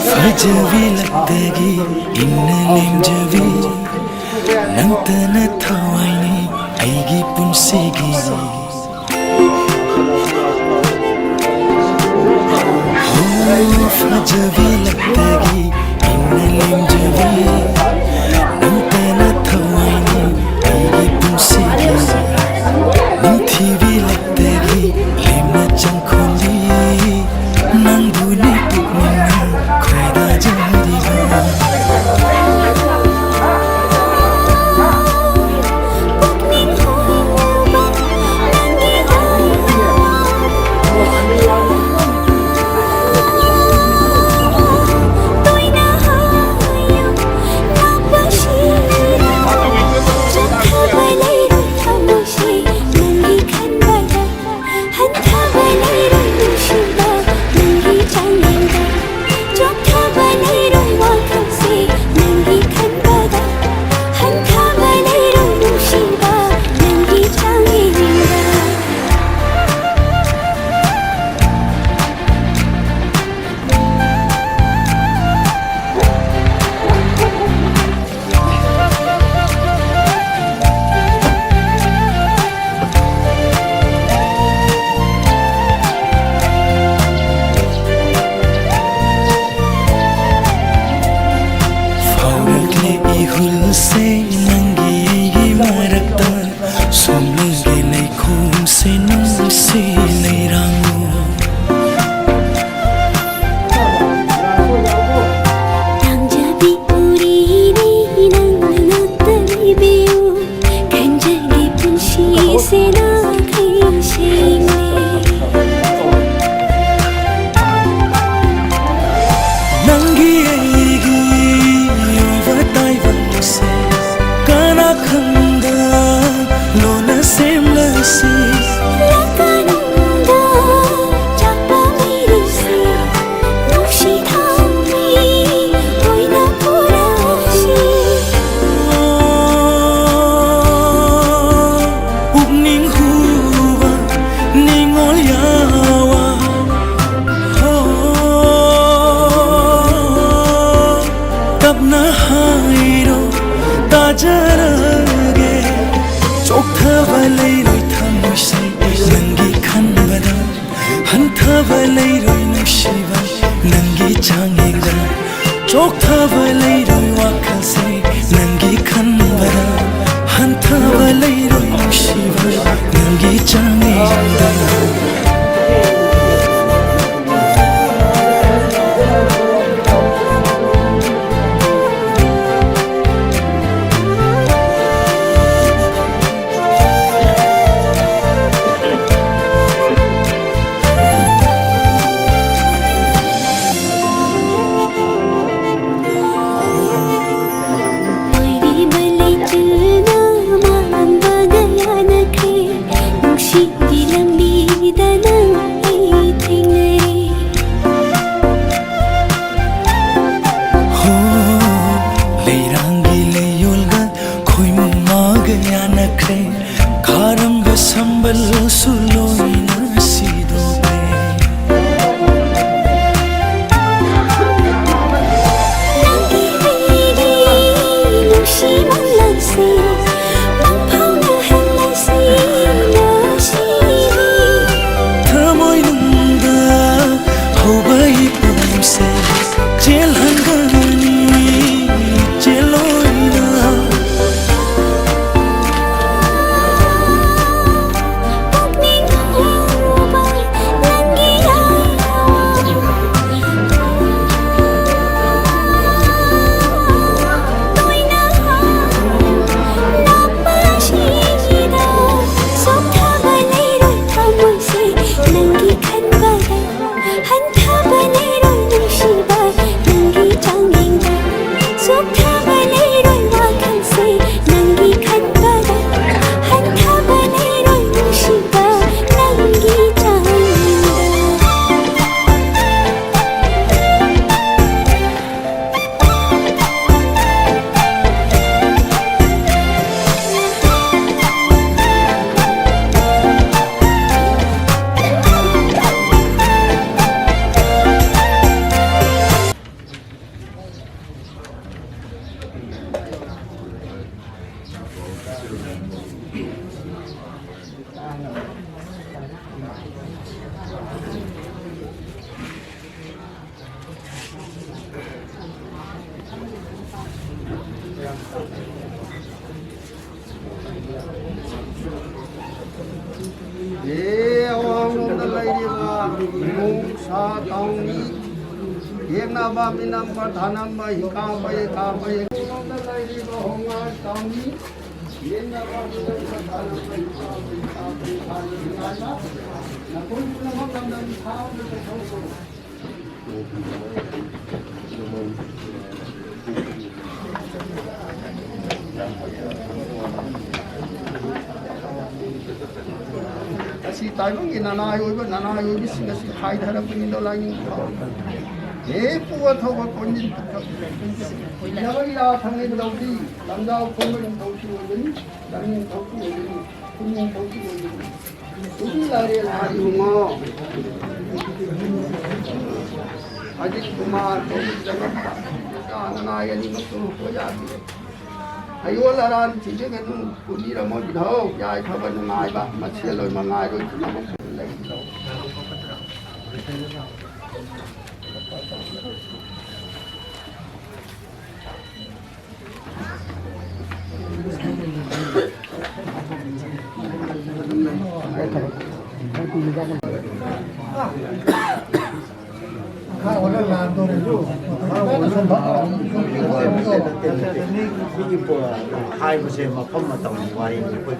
Fajavi lagdagi innalim javi nantana thawaini aigi punsigi Fajavi lagdagi innalim javi nantana thawaini aigi punsigi Ninthivi lagdagi lemna changkholi nanguni tukmina Hulse nangi ye marakta somle gelai khum se num se leirangu Tangjabi puri ni nang natari beu kanjali punshi se na khai shine nangi Tapna hairo tajarage chokha balai roi thamoi sai nangi khanbara hantha balai roi nushiba nangi changega chokha balai roi wakha sai nangi khanbara hantha balai roi nushiba nangi changega Sambal suloi nasido pe Nangi vidi nushi malansi Mangpau na halasi nasi Thamoi nungda haubai pumse Jel hangani jeloina Pagning 예, 왕놈들라이리가 농사당이 예나바 미남바 다남바 이까바에 까바에 왕놈들라이리가 홍아당이 예나바 미남바 다남바 이까바에 까바에 나본분하고 남남이 사업을 해서 si tai bang ina na yo ba na na yo bi singa si khai thara pin do la ni e pu wa tho ba kon ni ya ba ya thang ni do di lam da ko ma ni do chi wo ni lam ni do chi wo ni kun ni do chi wo ni tu ni la re la yu mo ajit kumar ko jagat ka na ya ni ma ko ho ja di ayo la ran chi je kan ku ni ra mo di ho ya tha ba ngai ba ma che loi ma ngai rồi ma mo lai do hai bữa xem mà không mà tổng ngoài thì có gì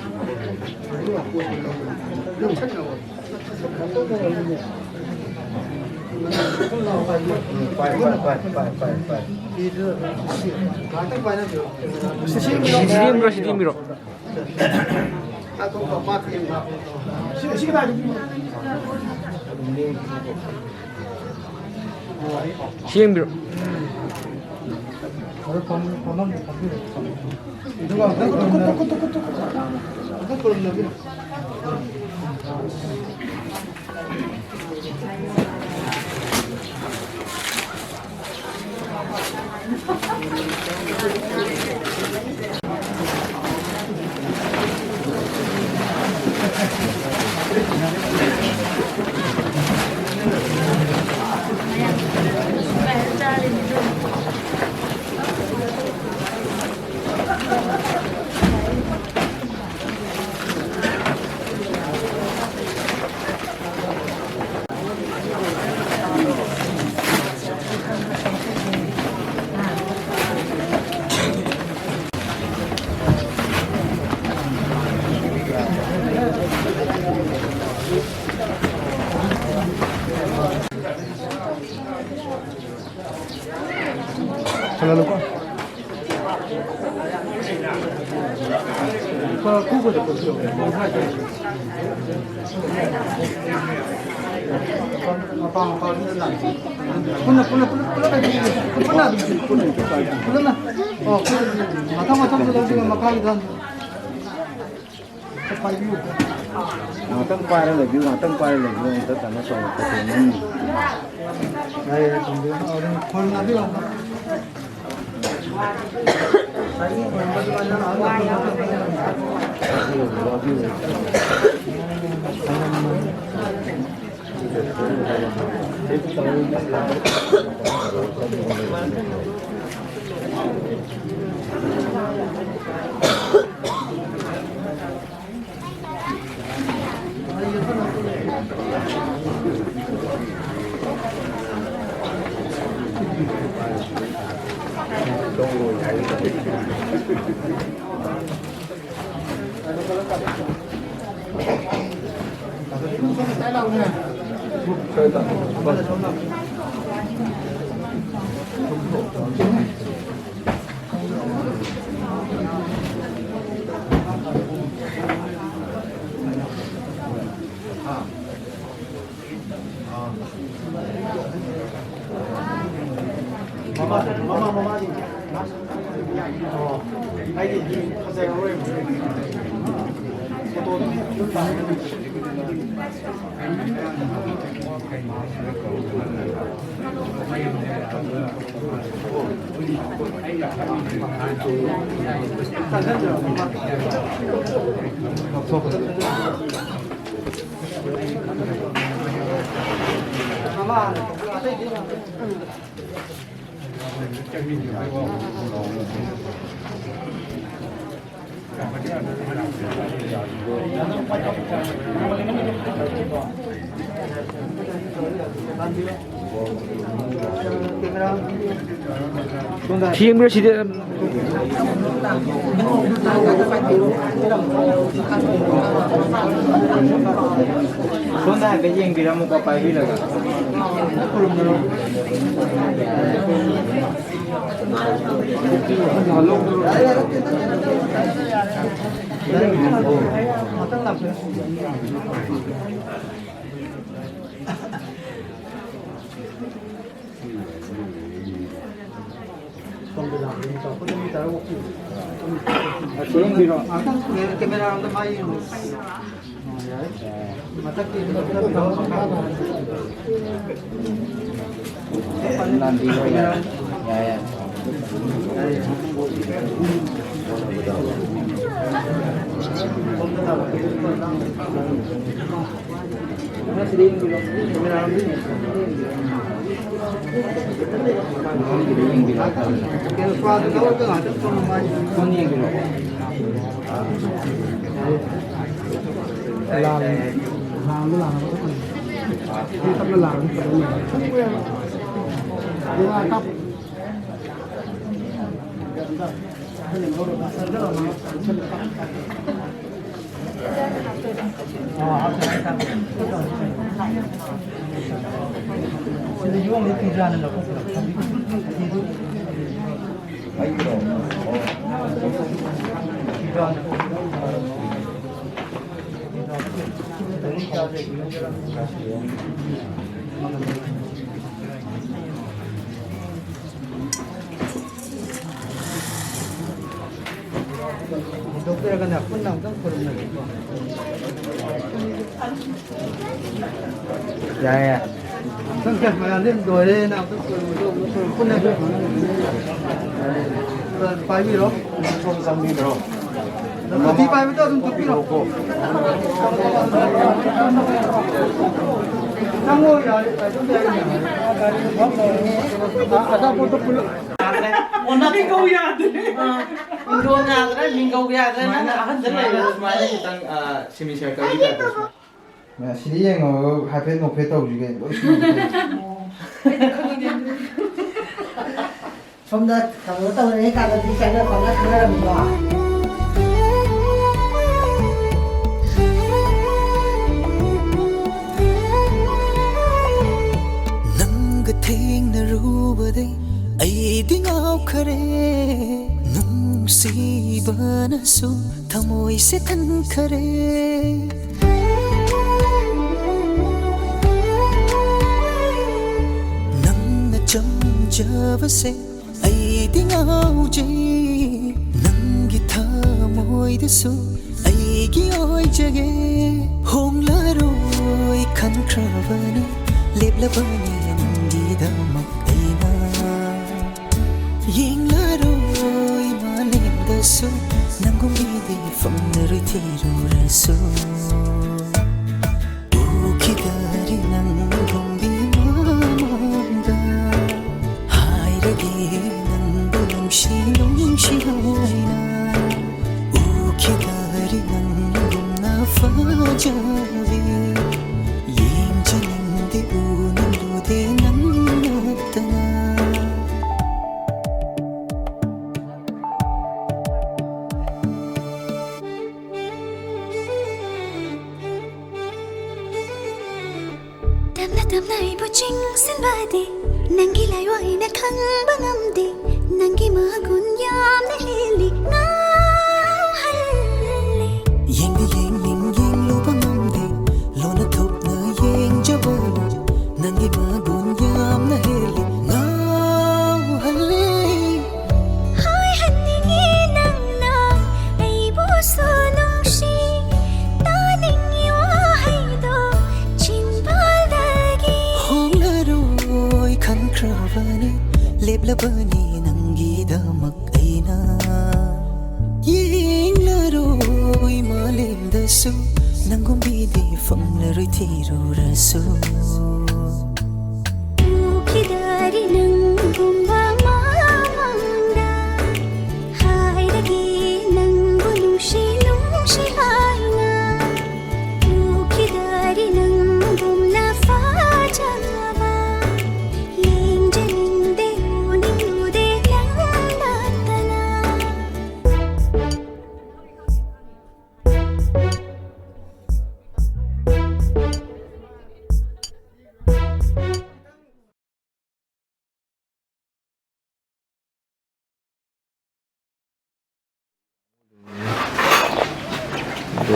CDM으로 CDM으로 CDM으로 tăng quay là view mà tăng quay là view tất cả nó sổ có thể nên đây còn cái con là biết không CM으로 시대 Xuống đây cái gì thì nó một cái đi là xuống đi rồi Kamera ang may làm gì thôi ya ya dokter akan aku nang tang corona ya ya tang kan malam doi nang tang corona pai ro không xong đi rồi Nanti pai betul untuk piro kamu ya ada foto pula Ona mingau ya deh. Mingau nya ada, mingau ya ada. Mana akan jadi ya? Semuanya kita semisal kali kita Nah, sini yang HP mau petok juga. Hôm nay thằng nó tao lấy cả đi chạy nó còn nó làm gì đó. nang theng na ru ba dei ai ding au khare nung si ba na su thamoi se tan khare nang na cham java se ai ding au je nang gi thamoi de su ai gi oi jage hong la roi khan kravani lep la bani nangi da mak aina yeng la roi ma lep da su nangum bi de fam na ri thi ru ra su u ki dari nang gum bi ma da hai ra gi nang dum shi haina u ki dari nang gum na fa javi yeng janing de u nang lu de nang natana damna ibu ching sin ba de nangi lai wai na khang ba ngam de nangi ma gun yam na heli na halle yeng de yeng ning yeng lu ba ngam de lo na thop na yeng jaba nangi ma gun yam na heli ngau halle hai han ni nang na ai bu so nong shi ta ning yo hai do chin ba da gi hong la roi khan kravani lep la bani nangi da mak aina yeng la roi ma lem da su nangum bi de fam la roi thi ru ra su ki dari nang gum ba ma mang da hai da gi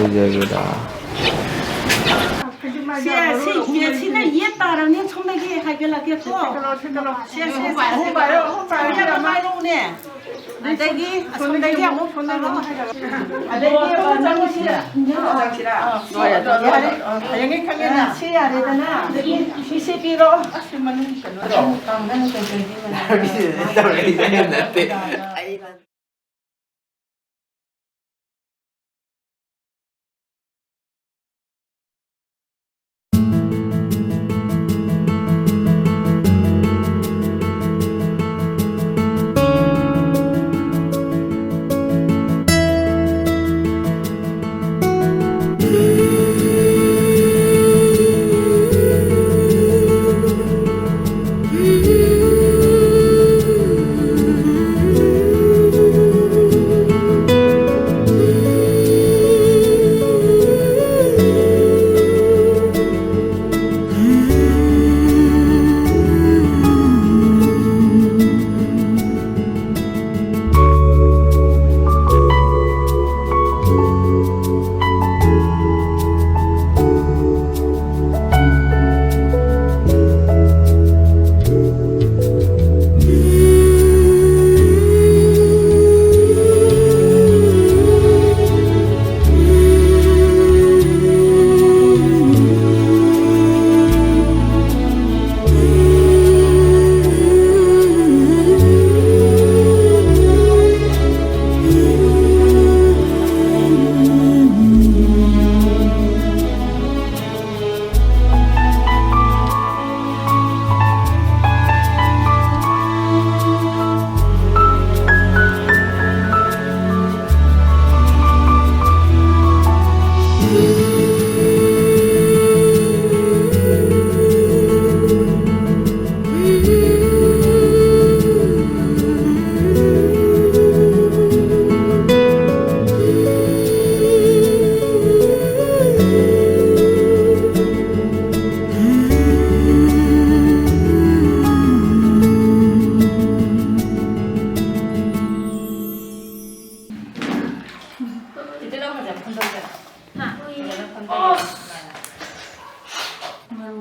Jagada. 시나 이에 따라는 청매기 하길라겠고 봐요 마이로네 내기 손대기 뭐 손대로 아래기 화장실이야 너야 다양하게 가면 시야래잖아 시시비로 하시면은 하는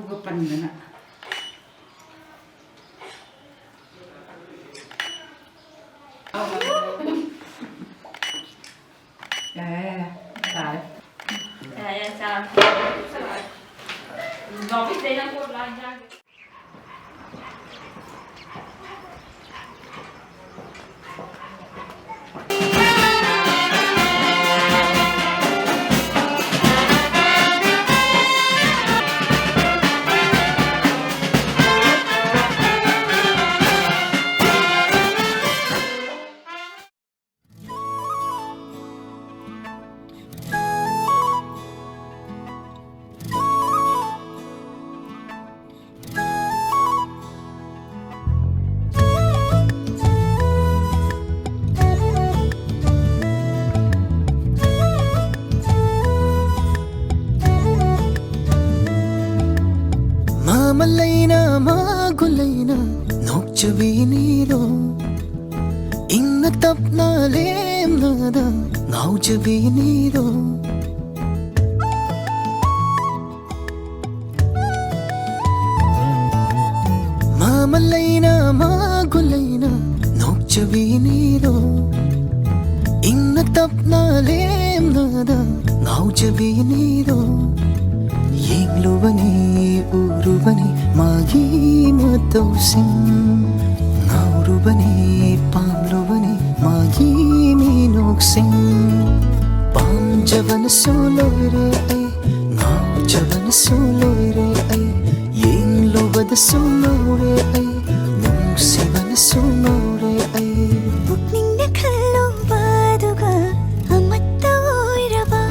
거 Mamalaina magulaina nokjabiniro Inna tapna lemnada naujabiniro Mamalaina magulaina nokjabiniro Inna tapna lemnada naujabiniro Yenglubani urubani magi matausin Naurubani pamlubani magi minoksin Pamjavan soloire ay Naujavan soloire ay Yenglubad soloire ay Nungsivan soloire ay Putning na kalumbaduga amatta oiraba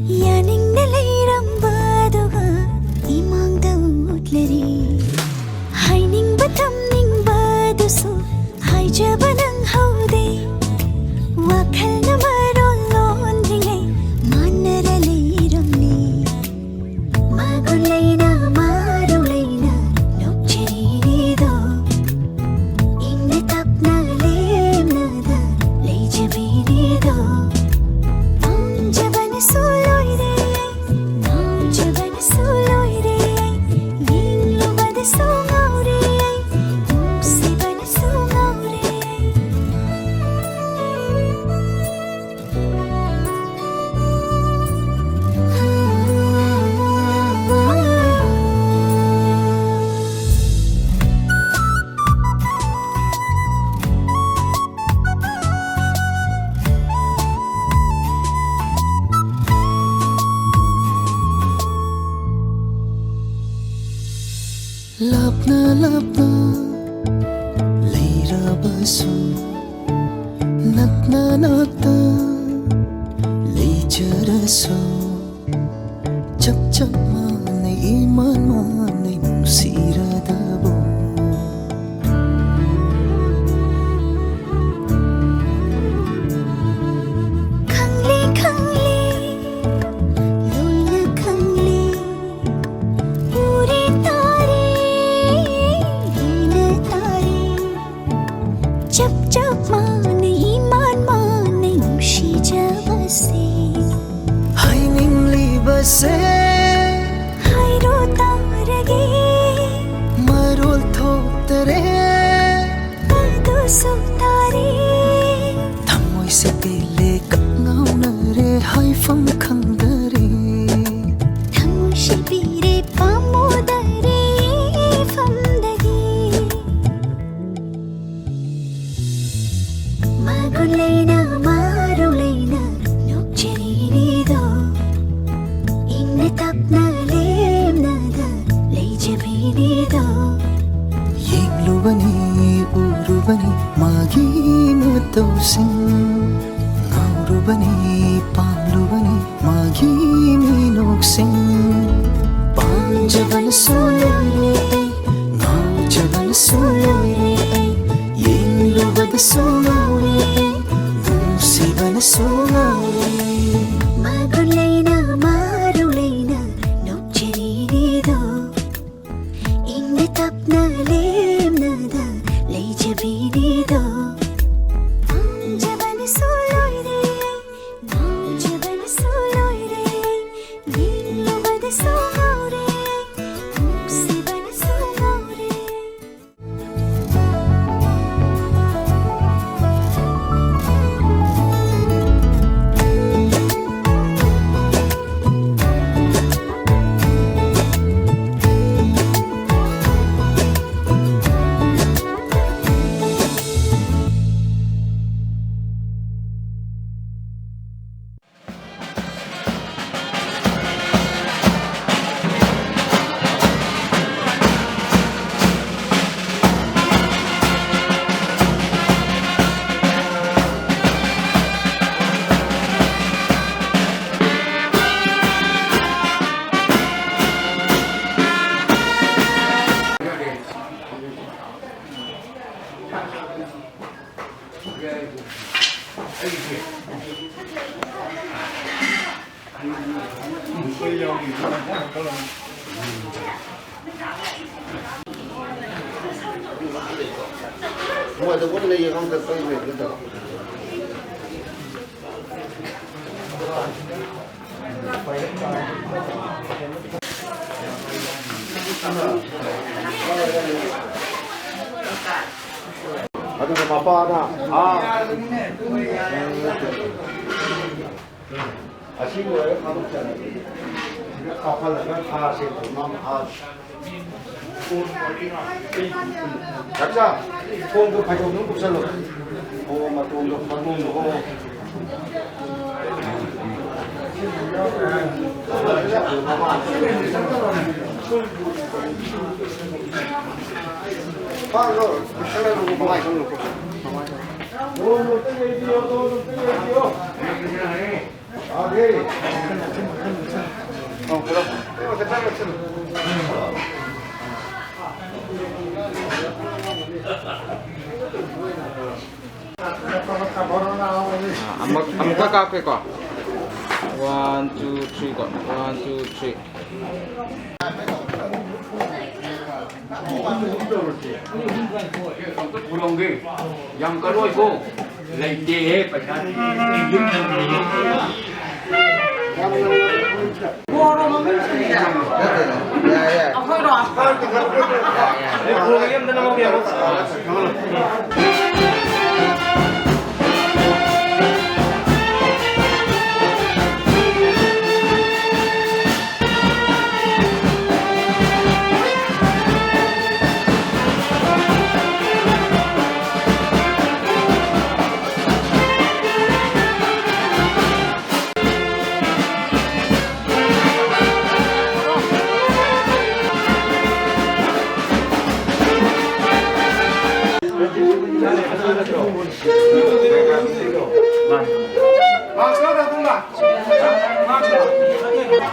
Yaning nalairambaduga imangda utlari Haining batam ning badusu haijabanang haude Wakal na marolondringay manaraliramni Magulayna marulayna lapna leirabasu nakna nakta leijarasu chap chap manai iman manai nungsiradabo khangli khangli loina khangli puri tare hina tare chap chap manai iman manai nungshi jabase haining libase hairo tarage marul thotare kaldo sutare thamoi se dile kakngau re haifam khangdare thangshi pire pamodare famdagi magulena marulena nokcherido inne tapna lemnada leijabinido yenglubani urubani magi matosing ngaurubani pamlubani magi minoksing panjaban solore ngaujaban solore yenglubad solore nusiban solore magulena marulena nokcherido inne tapna lemnada leijabinido jaban soloire jaban soloire nilubad solore siban solore Ngoài tôi muốn lấy không được tôi về cái đó. 아주 마빠하다. 아시고요? 가독잖아요. 집에 가팔려면 다 하세요. 각자 돈도 가져오는 국살로 엄마 돈도 방송도 바로 국살로 뭐가 있는 거 돈도 떼게요 돈도 떼게요 아 네. 그럼 이거 괜찮아 Ang kakape ko. 1, 2, 3 ko. 1, 2, 3. Pulang ke yang kedua itu lagi pasal ini 뭐로 먹으면 진짜 야야. 아 거기로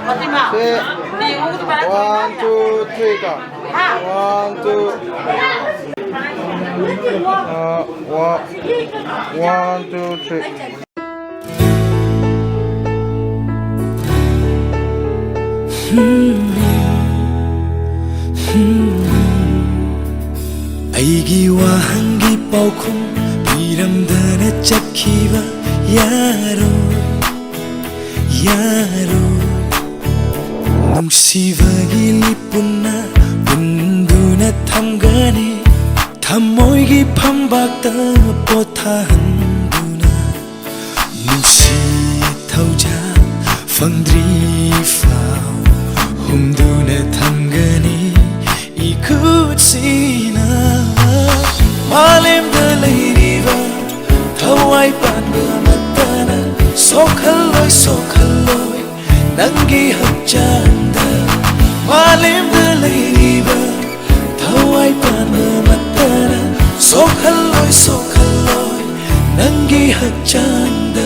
Fatima. Say Di mo ko ba? 1, 2, 3 go. 1, 2. 1, 2, 3. ꯑꯩꯒꯤ ꯋꯥꯍꯪꯒꯤ ꯄꯥꯎꯈꯨꯝ ꯄꯤꯔꯝꯗꯅ ꯆꯠꯈꯤꯕ ꯌꯥꯔꯣꯏ ꯌꯥꯔꯣꯏ ꯅꯨꯡꯁꯤꯕꯒꯤ ꯂꯤꯞꯄꯨꯅ ꯄꯨꯟꯗꯨꯅ ꯊꯝꯒꯅꯤ ꯊꯃꯣꯏꯒꯤ ꯐꯝꯕꯥꯛꯇ ꯄꯣꯊꯥꯍꯟꯗꯨꯅ ꯅꯨꯡꯁꯤ ꯊꯧꯖꯥꯜ ꯐꯪꯗ꯭ꯔꯤ ꯐꯥꯎ ꯍꯨꯝꯗꯨꯅ ꯊꯝꯒꯅꯤ 이쿠치나 마렘다 레이리바 타와이 반가 맞다나 소칼로이 소칼로이 난기 합잔다 마렘다 레이리바 타와이 반가 맞다나 소칼로이 소칼로이 난기 합잔다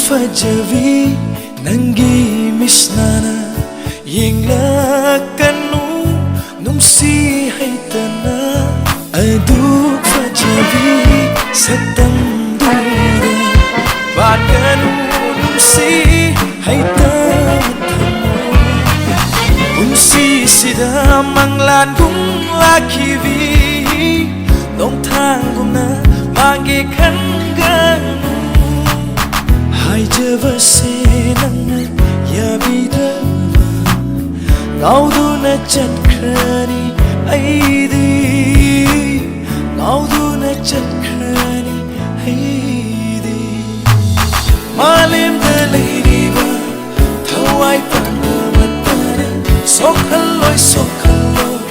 Fajavi nangi misnana yenglakanu numsi haitana adu fajavi satam dura bakanu numsi haitana numsi sida manglan gung lakivi dong thangumna mangi khangan 하이저버세 낭만 야비드바 나우두나 짠크라니 아이디 나우두나 짠크라니 아이디 말렘다 레이디바 타와이 판나 맞다나 소칼로이 소칼로이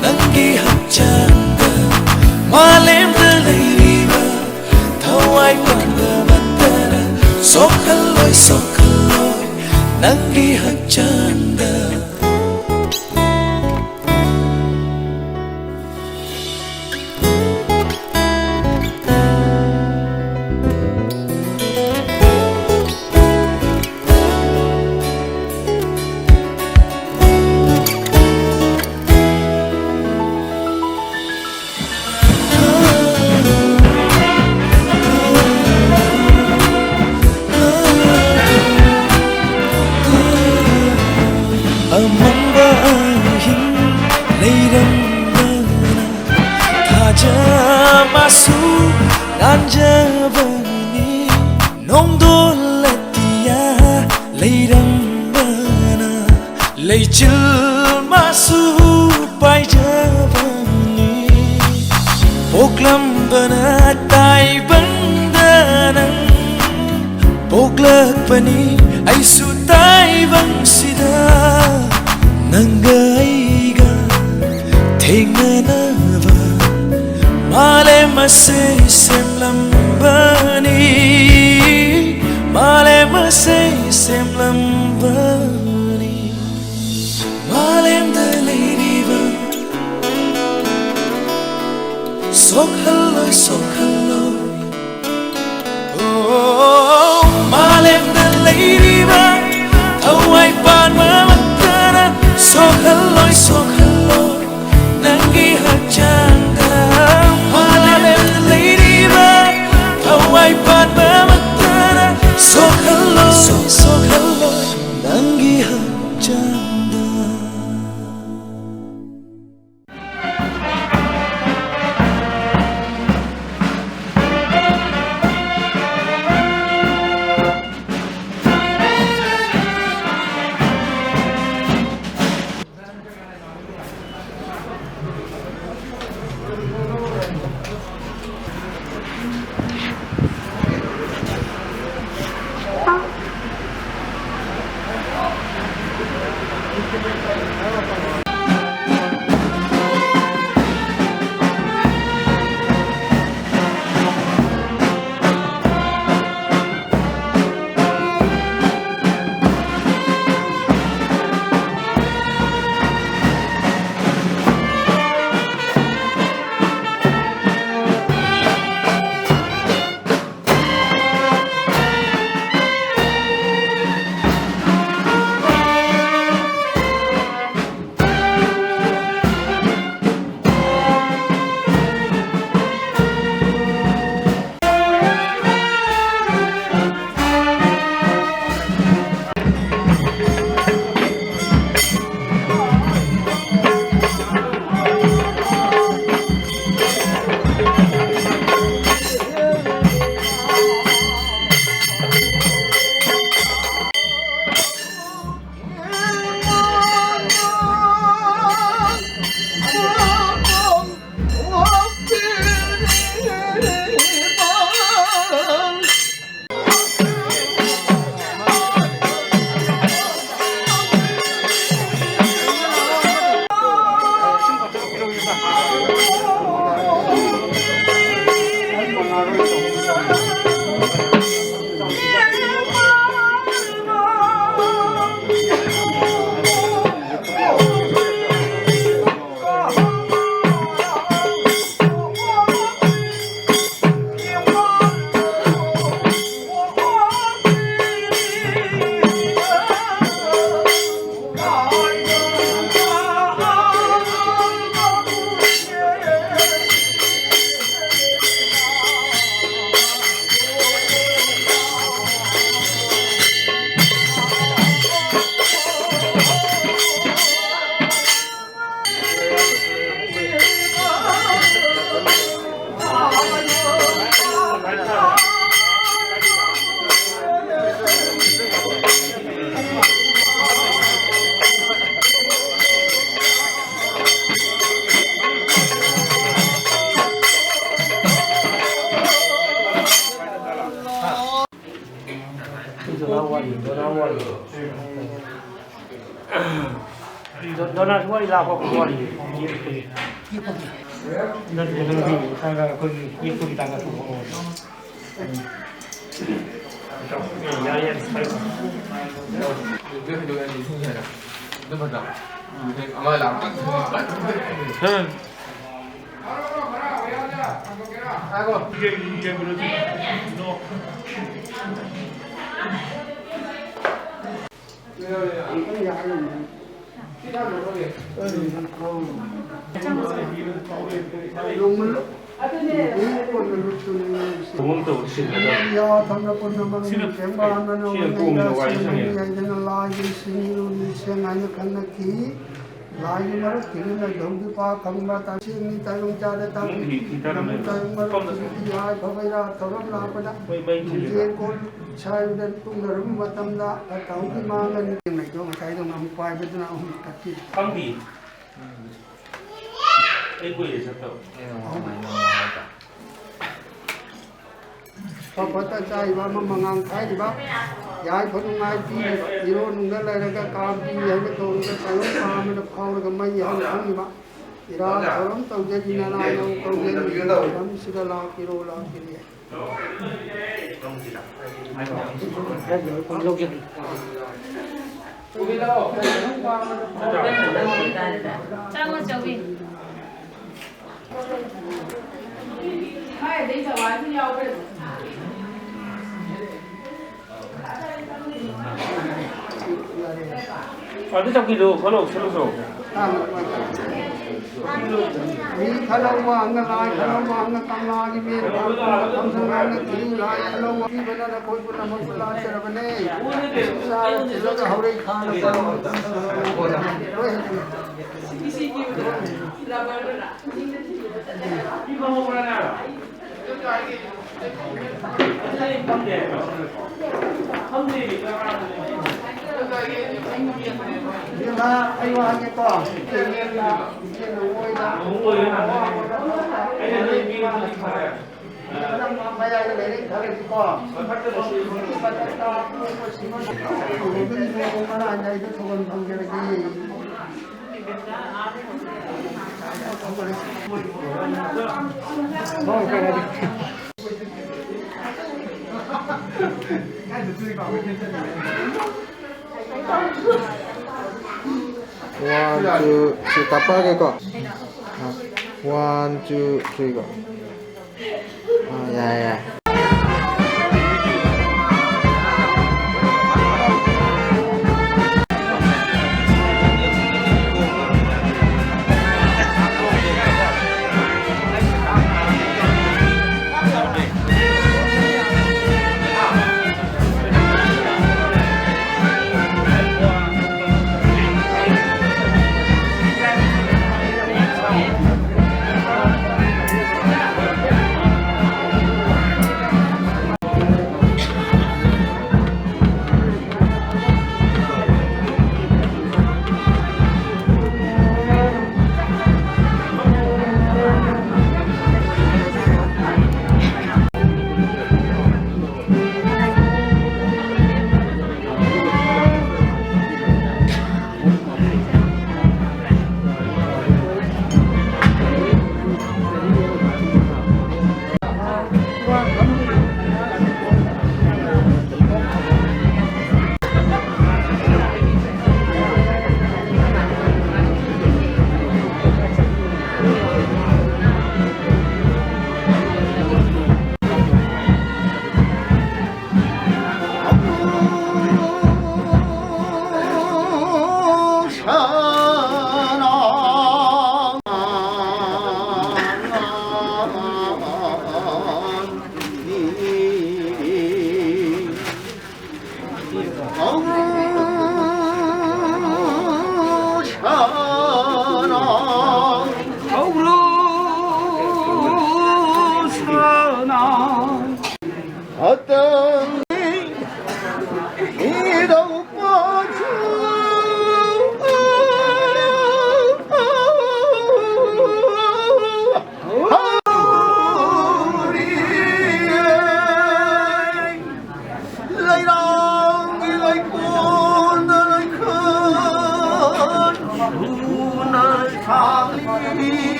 난기 합잔다 말렘다 레이디바 타와이 판나 소칼로이 소칼로이 난기 합잔다 마수 난자버니 농돌레티야 레이랑바나 레이칠 마수 빠이자버니 복람바나 따이방다난 복락바니 아이수 따이방시다 난가이가 탱나나바 Malemase semlambani Malemase semlambani Malem the lady Sokhalloi sokhalloi Oh Malem the lady Awai pan mamatana Sokhalloi sokhalloi Nangi hajanda Hawaii pan mamatana sokhalloi nangi hajanda 너나 좋아이라고 좋아이 예쁘게 난 그런 사가 거기 예쁘게 담가두고 야야 스파이스 저는 이게 그러지 너 도움도 Papa cai ba mangang khai ba yai phonu ngai pi iro nung da lai ga ka pi ya me to ga sai pa me da phau ga mai ya ang ba ira thoram tau je ji na na yo ko je ni ram si da la ki ro la ki ye Chamo 저기. 어디 잡기도 걸어 서로서 ni khalo wa ang lai khalo wa ang kam la gi me kam sang ang ki lai khalo wa ki bana da koi puna mo la se ra bane sa lo ga hore khan nhưng mà ai qua nghe con chuyện là chuyện là ngồi là ngồi bây giờ lấy đi thằng cái con bắt đầu ta cũng xin nó cũng mà là này cái thằng thằng cái gì không cái này One, two, three. Kapag ko. 1, 2, 3 go. Yeah.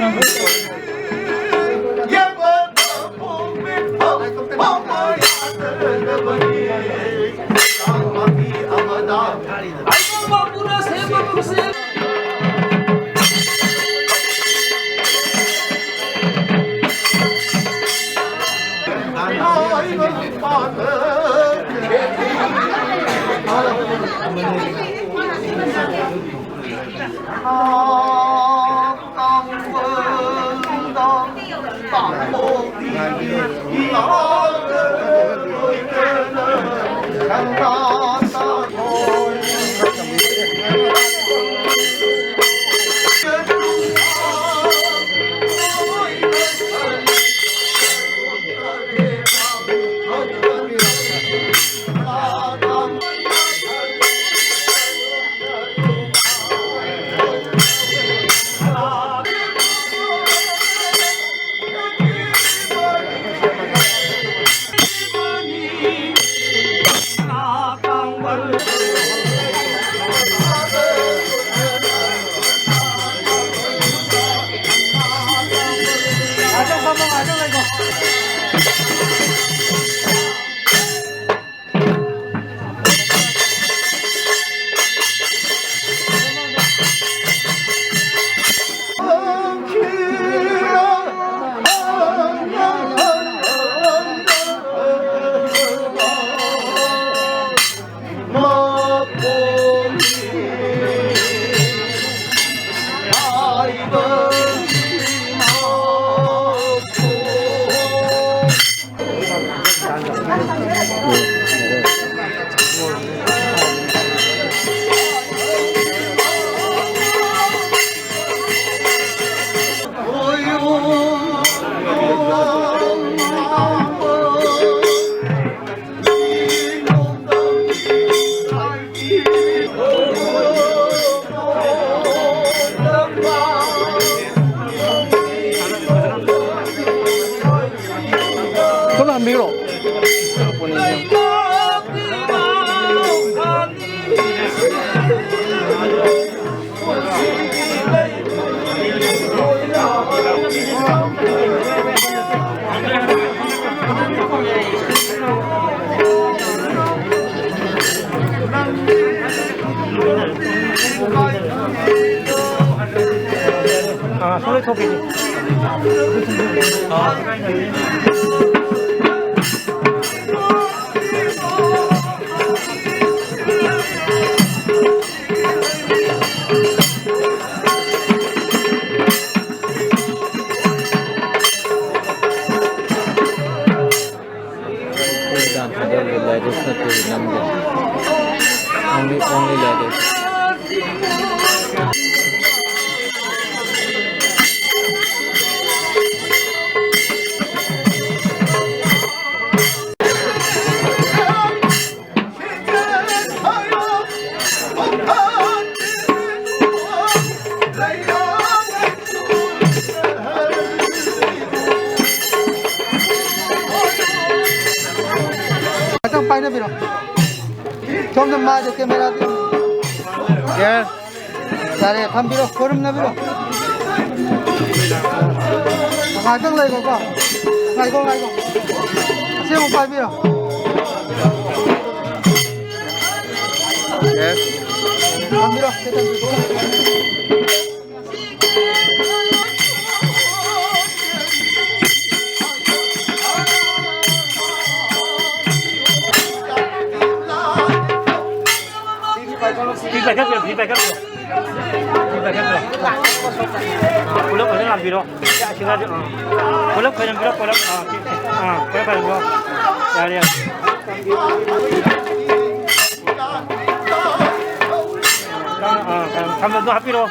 Thank you. 손을 안 밀어. 아, 손에 톡이지. Ladies, not the number. Only ladies. पाइने बिरो 좀 좀 맞아 카메라 예 잘해 탐비로 걸음 나비로 가정 라이고 봐 라이고 세모 빠비로 예 탐비로 대단 feedback hết rồi lớp ở đây làm gì đâu dạ chúng ta lớp phải làm gì đâu lớp phải làm gì đâu dạ đi tham gia happy đâu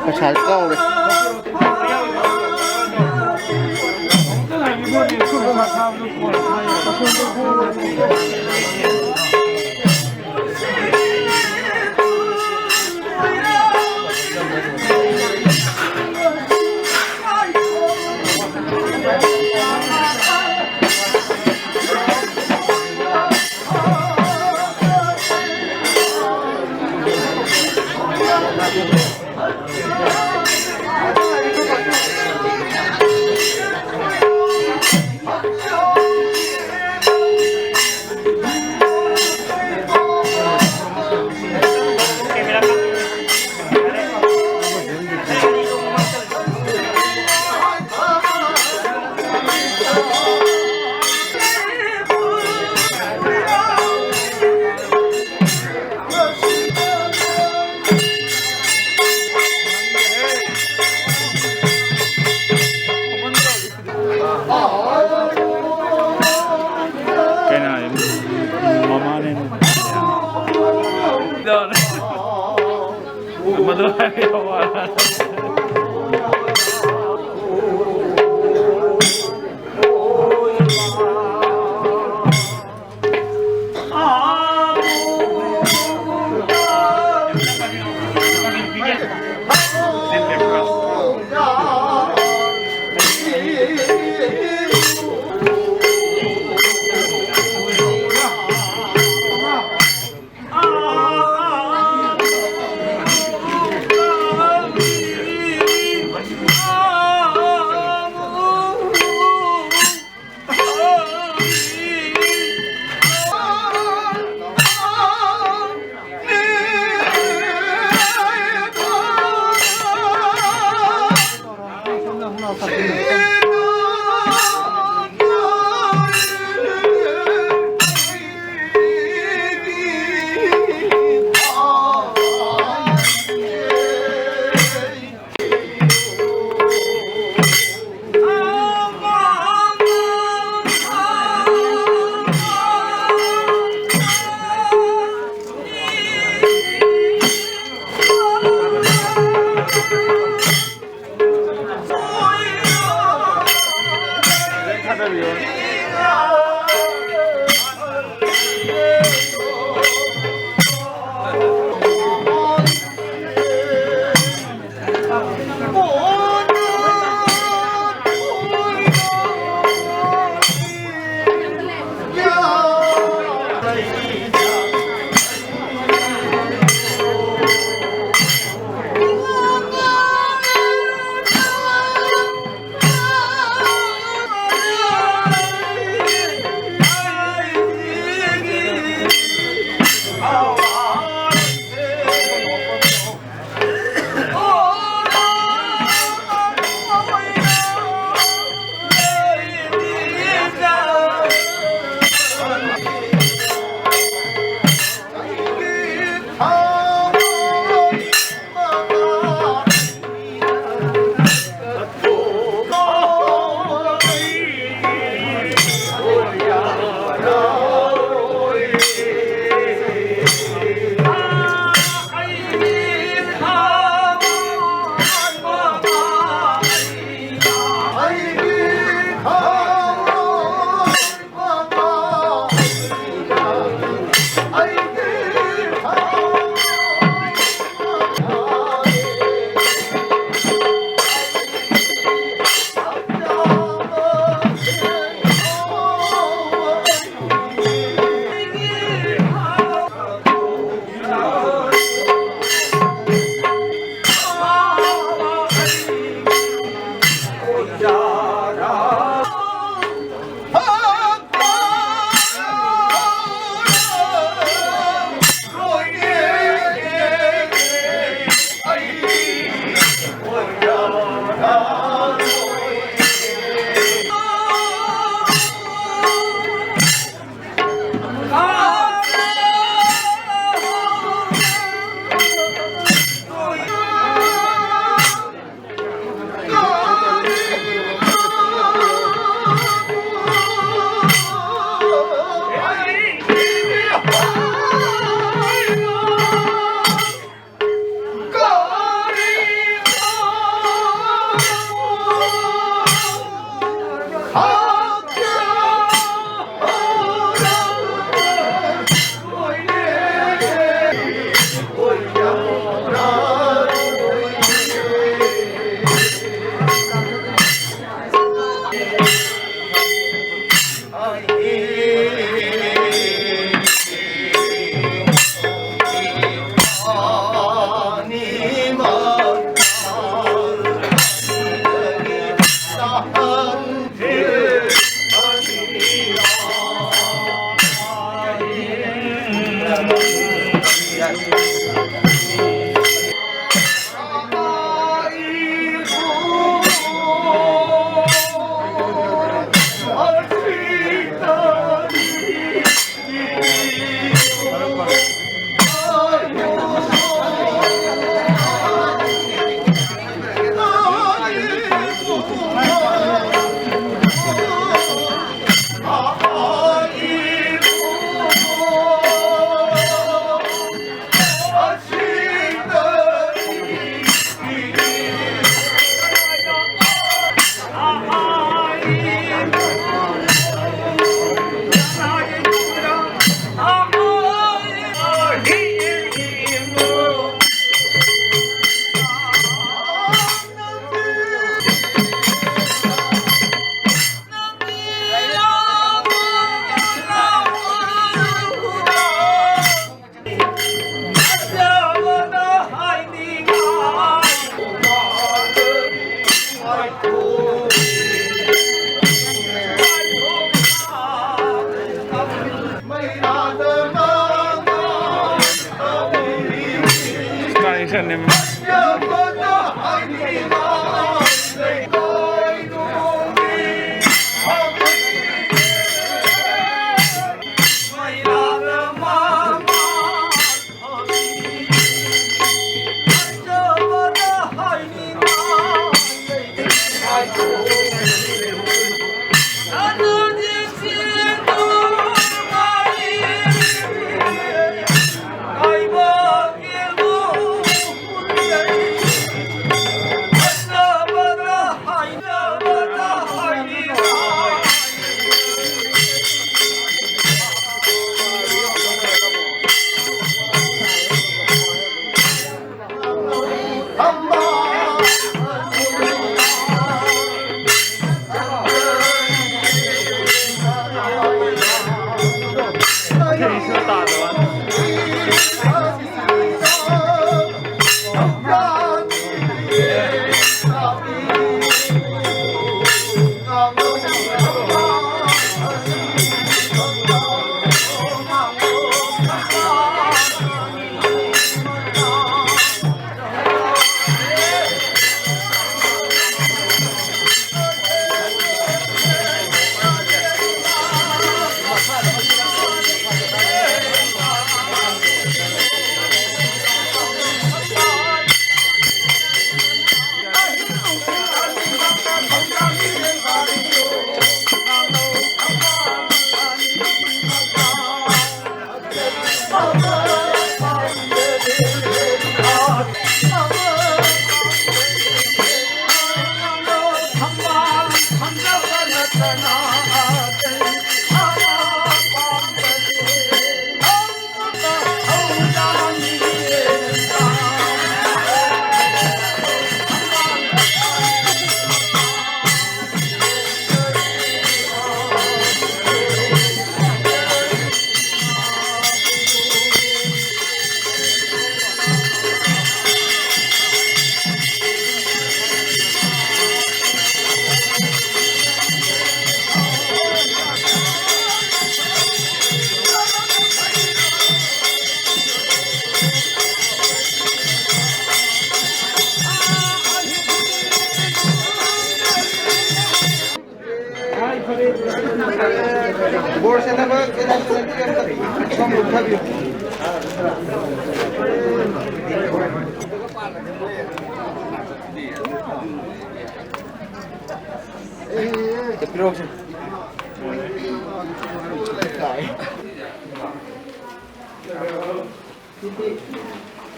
ประชาเก้าเลย Oh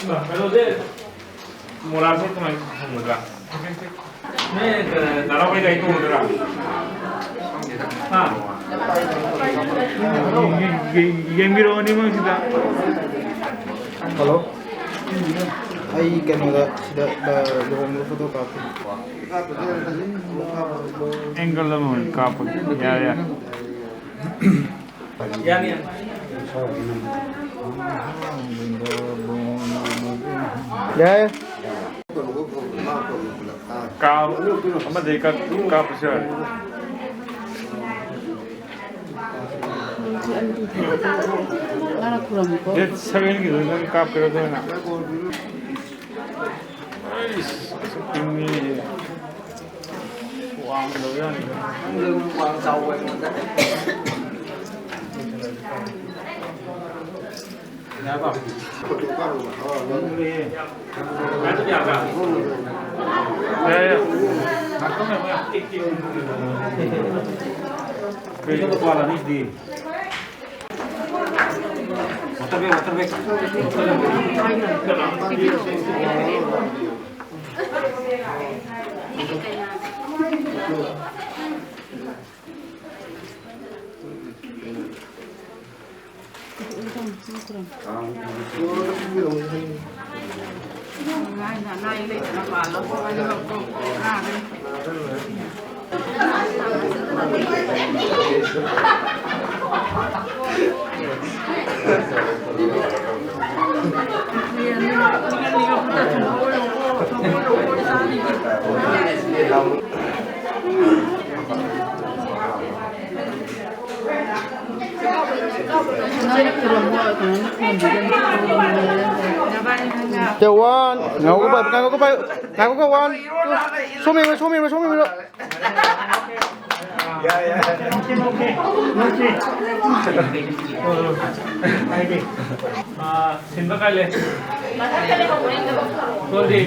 Kalau dia mula sih tu macam muda. Ni dalam kita itu muda. Ah. Yang biru ni mana kita? Hello? Ay, kanina da yung photo copy. Angle naman kapag. Ya. Yan. Yeah. Kau, apa dekat kau besar? Dia sering gitu kan kau kira tu nak. Ini uang doyan. Uang jauh yang mana? Apa? Ada biasa. Ya. Aku memang ikut. Kerja tu kuala ni di. Motor bek. Jawan, ngaku kawan. Sumi lo. Ya. Okey. Simba kali. Kodi.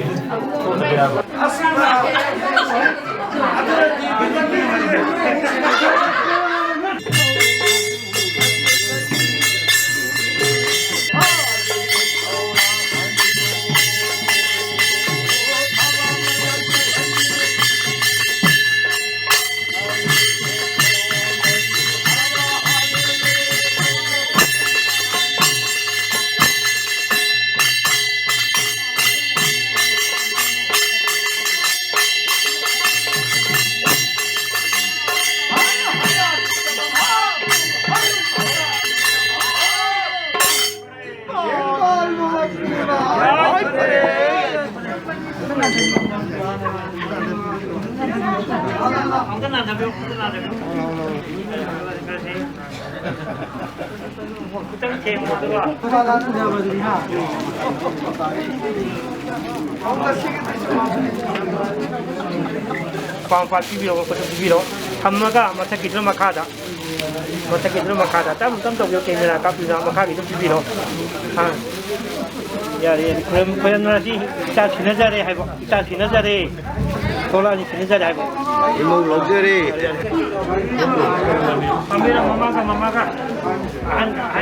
빵빵 비비로 그것도 비비로 한마가 마타기 좀 막하다 마타기 좀 막하다 땀도 이렇게 내가 깎이나 막하기 좀 비비로 야리 그럼 나지 자 지는 자리 해보 자 지는 자리 돌아니 지는 자리 해보 이모 럭셔리 마마가 안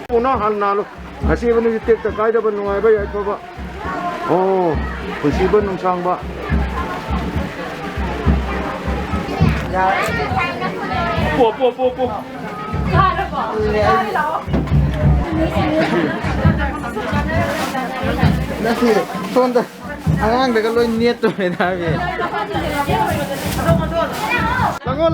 오나 한나로 아시는 이때 가이드 번 농아이 봐 이거 봐. 부시번 농장 봐. 뽀뽀뽀뽀. Nasi, sonda. Angang dekat lo niat tuh menawi. Lango.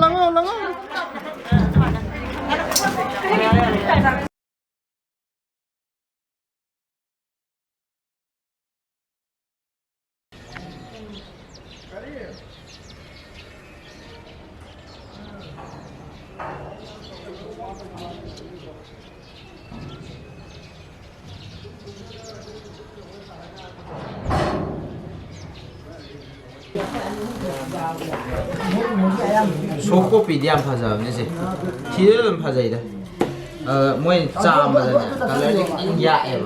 소고기 디안 파자, 이제 기름 파자이다. 뭐에 짬바잖아. kalori 야에.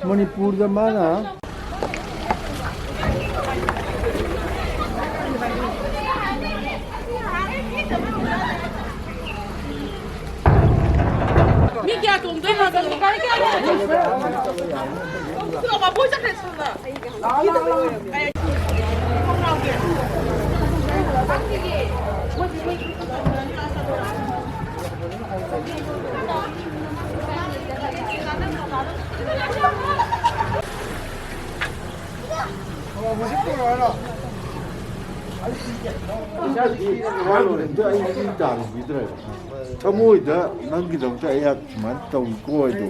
Manipur का माना Ni क्या तुम दे ना तुम काय क्या तुम मा बोल सकते हो ना kamuida nangidamta ayat man taw ko ido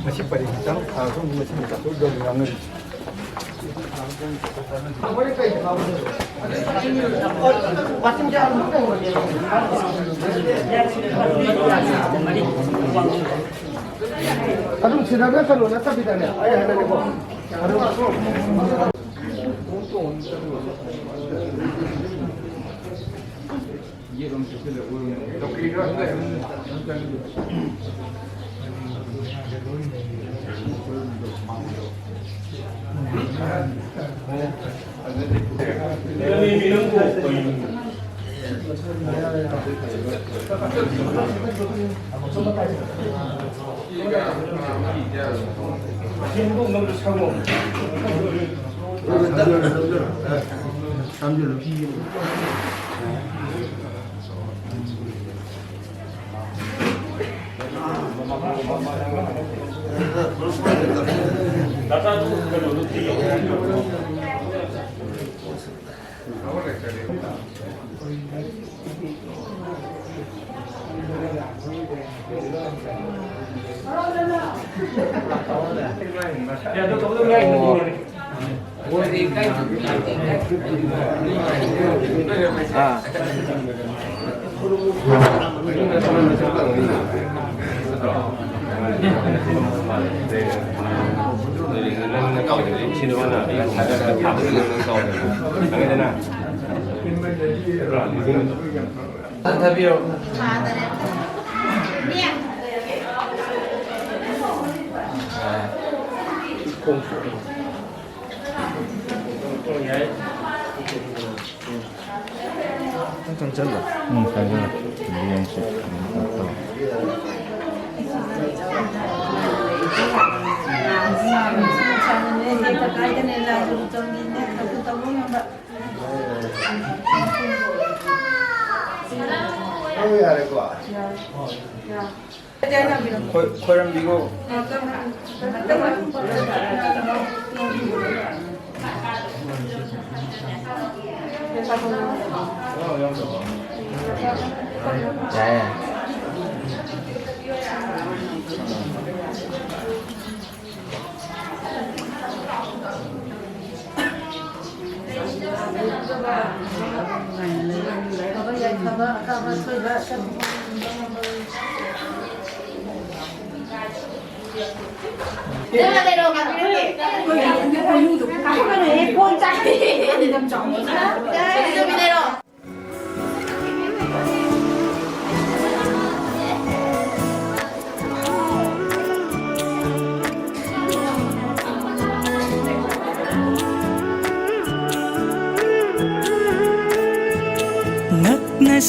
masih pada kita langsung masih satu dua bulan aduh sinaga kalau nasa bidana ayah ada neko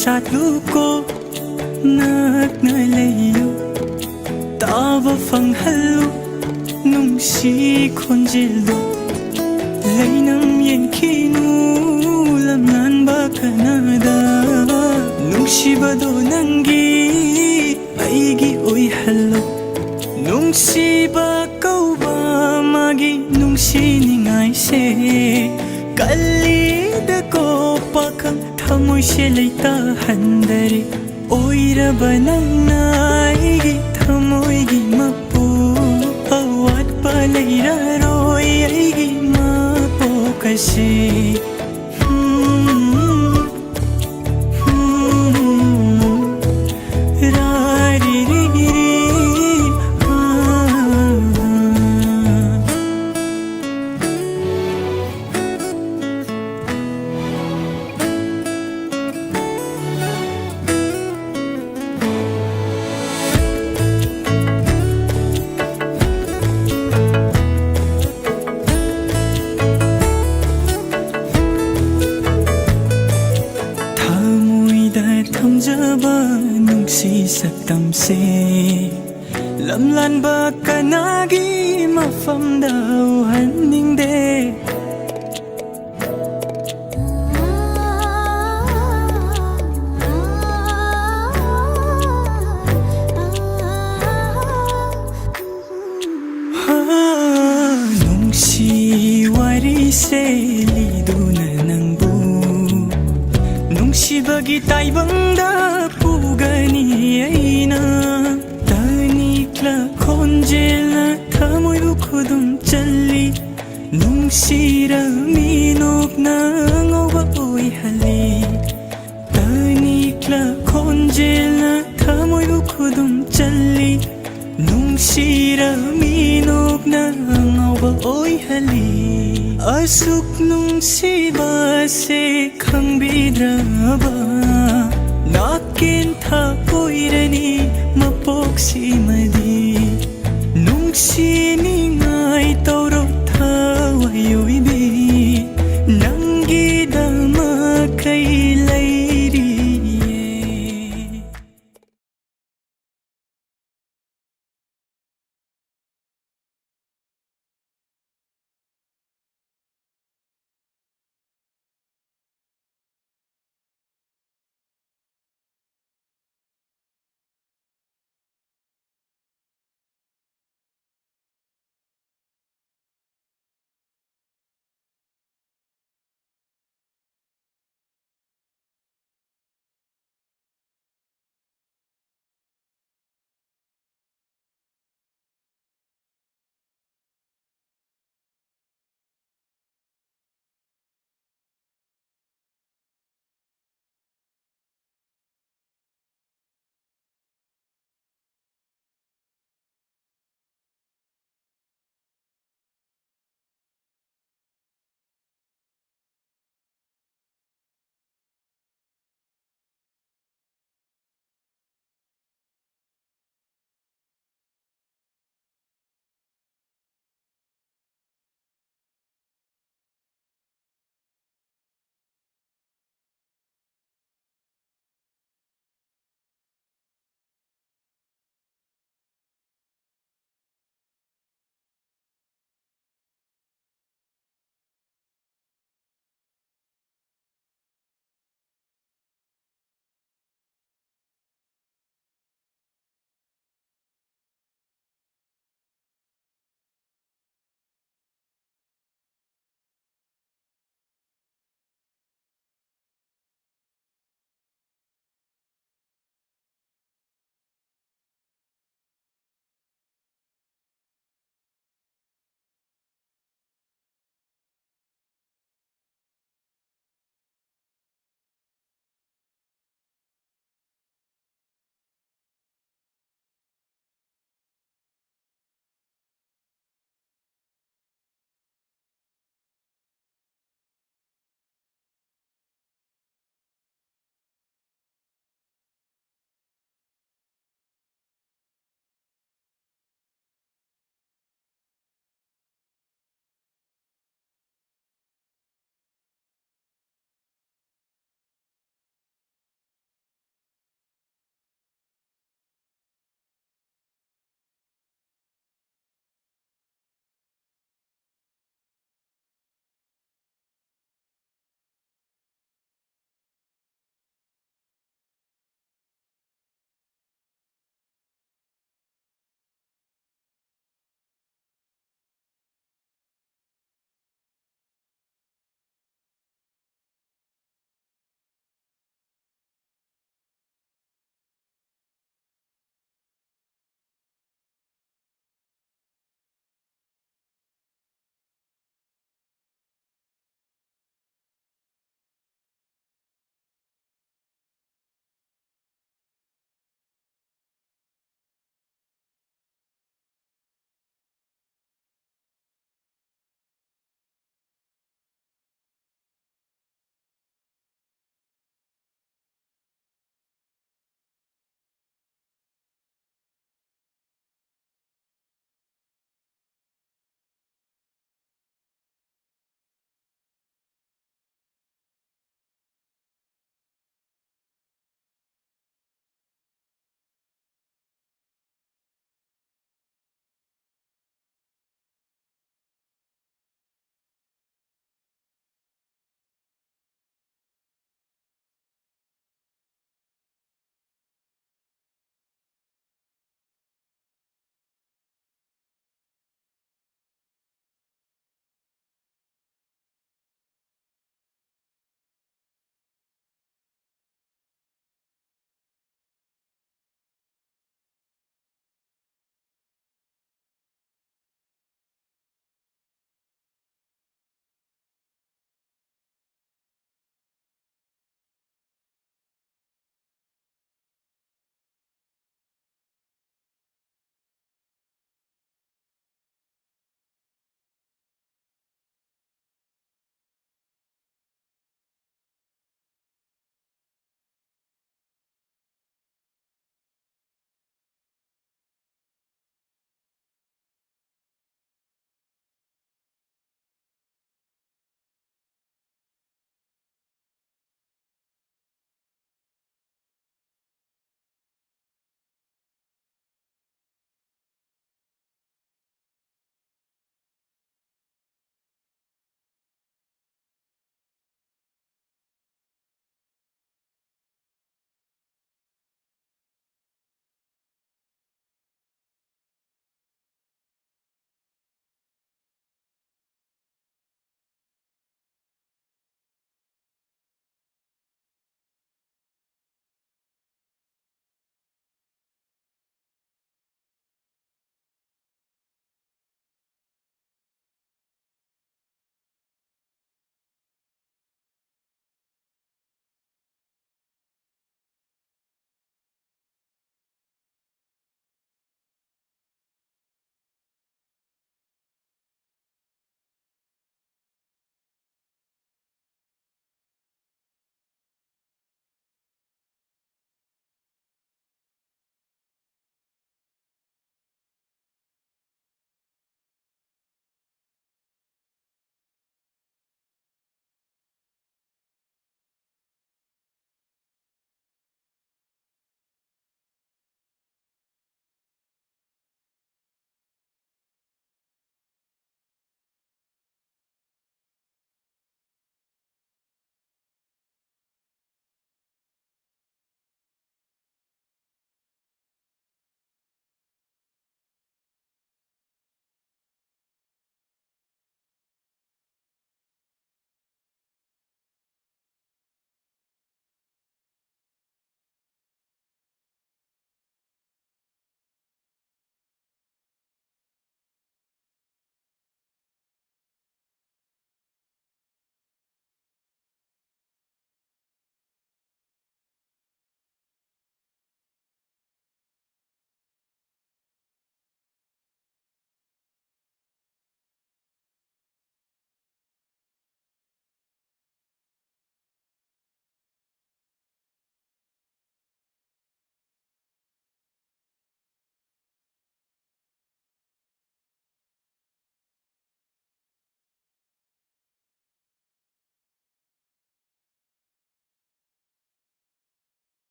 साथ लुको नक नलैयो तावा फंगहल्लो नुंसी खोंजिल्लो लैनम येंखिनु lamnanba kanada नुंसीबदो नंगी aigi oihallo नुंसीबा कौबा मागी नुंसीनिंगाई से कल्लीदको पाखं थमुसे लेता हंदरे ओइरबा नंगनाइगी थमुइगी मपु अवाटपा लेइरारोइ आइगी मापोकसे थमजबा नुंसी सकतम से लमलानबा कनागी मफमदा उहन्निंगदे नुंसी वारी से लिदुना नंगबु नुंसीबगी ताइबंगदा पुगनी आइना तानिक्ला खोंजेलना थमुइबु खुदुम चल्ली नुंसीरा मिनोकना ngauba oihali तानिक्ला खोंजेलना थमुइबु खुदुम चल्ली नुंसीरा मिनोकना ngauba oihali asuk nungsiba se khangbidraba nakin tha poirani mapoksi madi nungsi ningai to